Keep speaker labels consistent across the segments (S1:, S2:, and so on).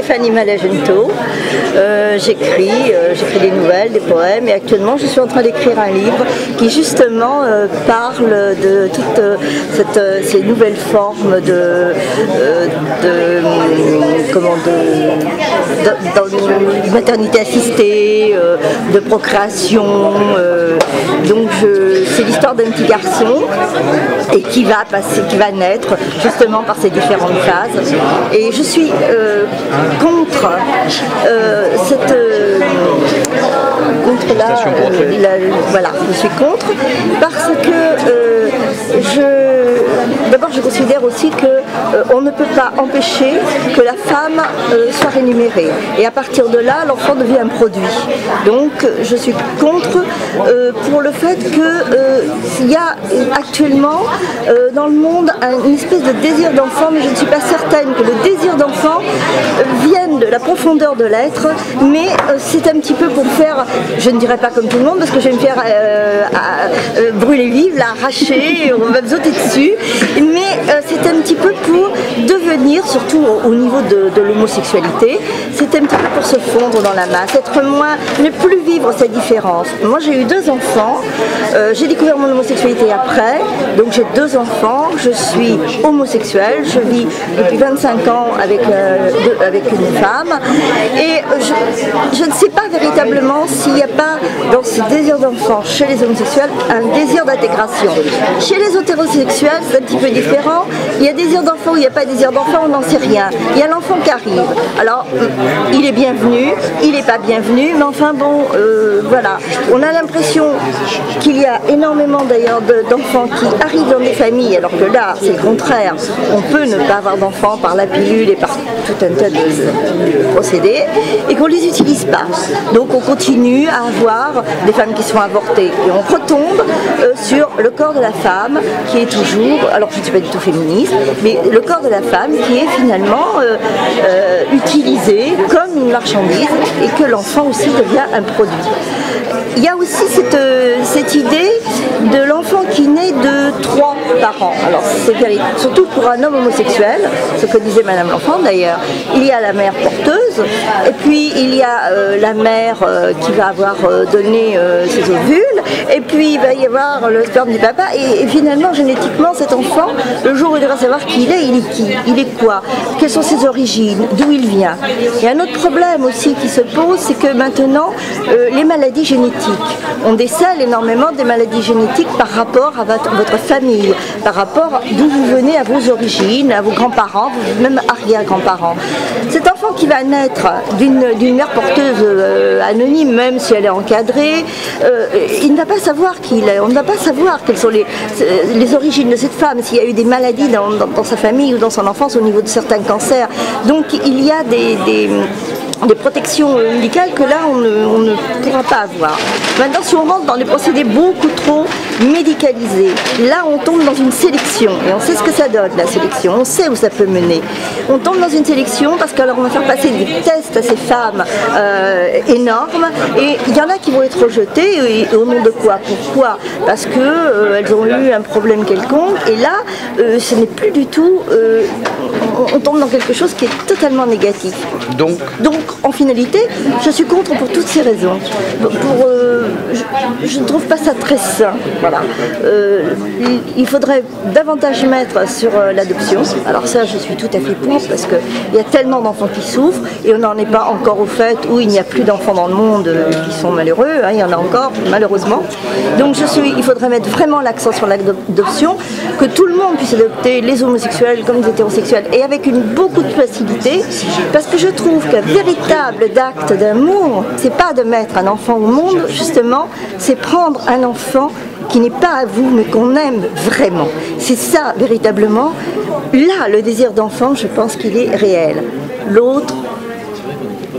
S1: Stéphanie Malagento. J'écris des nouvelles, des poèmes, et actuellement je suis en train d'écrire un livre qui justement parle de toutes ces nouvelles formes de maternité assistée, de procréation. Donc c'est l'histoire d'un petit garçon et qui va naître justement par ces différentes phases. Et je suis contre voilà, je suis contre parce que d'abord je considère aussi que on ne peut pas empêcher que la femme soit rémunérée, et à partir de là l'enfant devient un produit. Donc je suis contre pour le fait qu'il y a actuellement dans le monde une espèce de désir d'enfant, mais je ne suis pas certaine que le désir d'enfant vienne de la profondeur de l'être, mais c'est un petit peu pour faire, je ne dirais pas comme tout le monde parce que je vais me faire brûler vive, l'arracher, on va me sauter dessus, mais c'est un petit peu pour devenir, surtout au niveau de l'homosexualité, c'est un petit peu pour se fondre dans la masse, être moins, ne plus vivre cette différence. Moi j'ai eu 2 enfants, j'ai découvert mon homosexualité après, donc j'ai 2 enfants, je suis homosexuelle, je vis depuis 25 ans avec une femme, et je ne sais pas véritablement s'il n'y a pas dans ce désir d'enfant chez les homosexuels un désir d'intégration. Chez les hétérosexuels c'est un petit peu différent, il y a désir d'enfant ou il n'y a pas désir d'enfant, on n'en sait rien. Il y a l'enfant qui arrive, alors il est bienvenu, il n'est pas bienvenu, mais enfin bon, voilà. On a l'impression qu'il y a énormément d'ailleurs d'enfants qui arrivent dans des familles, alors que là c'est le contraire, on peut ne pas avoir d'enfants par la pilule et par tout un tas de procédés, et qu'on ne les utilise pas. Donc on continue à avoir des femmes qui sont avortées, et on retombe sur le corps de la femme qui est toujours, alors je ne suis pas du tout féministe, mais le corps de la femme qui est finalement utilisé comme une marchandise, et que l'enfant aussi devient un produit. Il y a aussi cette idée de l'enfant qui naît de 3 parents. Alors c'est surtout pour un homme homosexuel, ce que disait Madame L'Enfant d'ailleurs. Il y a la mère porteuse, et puis il y a la mère qui va avoir donné ses ovules, et puis il va y avoir le sperme du papa, et finalement génétiquement cet enfant, le jour où il devra savoir qui il est qui, il est quoi, quelles sont ses origines, d'où il vient. Il y a un autre problème aussi qui se pose, c'est que maintenant les maladies génétiques, on décèle énormément des maladies génétiques par rapport à votre famille, par rapport d'où vous venez, à vos origines, à vos grands-parents, même arrière-grands-parents. Cet enfant qui va naître d'une mère porteuse anonyme, même si elle est encadrée, il ne va pas savoir qui il est, on ne va pas savoir quelles sont les origines de cette femme, s'il y a eu des maladies dans sa famille ou dans son enfance au niveau de certains cancers. Donc il y a des protections médicales que là on ne pourra pas avoir. Maintenant, si on rentre dans des procédés beaucoup trop médicalisés, là on tombe dans une sélection, et on sait ce que ça donne la sélection, on sait où ça peut mener. On tombe dans une sélection parce qu'alors on va faire passer des tests à ces femmes énormes, et il y en a qui vont être rejetées, et au nom de quoi? Pourquoi? Parce que elles ont eu un problème quelconque, et là ce n'est plus du tout, on tombe dans quelque chose qui est totalement négatif. Donc en finalité, je suis contre pour toutes ces raisons. Je ne trouve pas ça très sain. Voilà. Il faudrait davantage mettre sur l'adoption. Alors ça, je suis tout à fait pour, parce qu'il y a tellement d'enfants qui souffrent, et on n'en est pas encore au fait où il n'y a plus d'enfants dans le monde qui sont malheureux, hein, il y en a encore, malheureusement. Donc il faudrait mettre vraiment l'accent sur l'adoption, que tout le monde puisse adopter, les homosexuels comme les hétérosexuels, et avec beaucoup de facilité, parce que je trouve qu'un véritable acte d'amour, c'est pas de mettre un enfant au monde, justement, c'est prendre un enfant qui n'est pas à vous, mais qu'on aime vraiment. C'est ça, véritablement. Là, le désir d'enfant, je pense qu'il est réel. L'autre,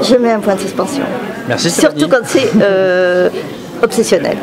S1: je mets un point de suspension.
S2: Merci, Stéphanie.
S1: Surtout quand c'est obsessionnel.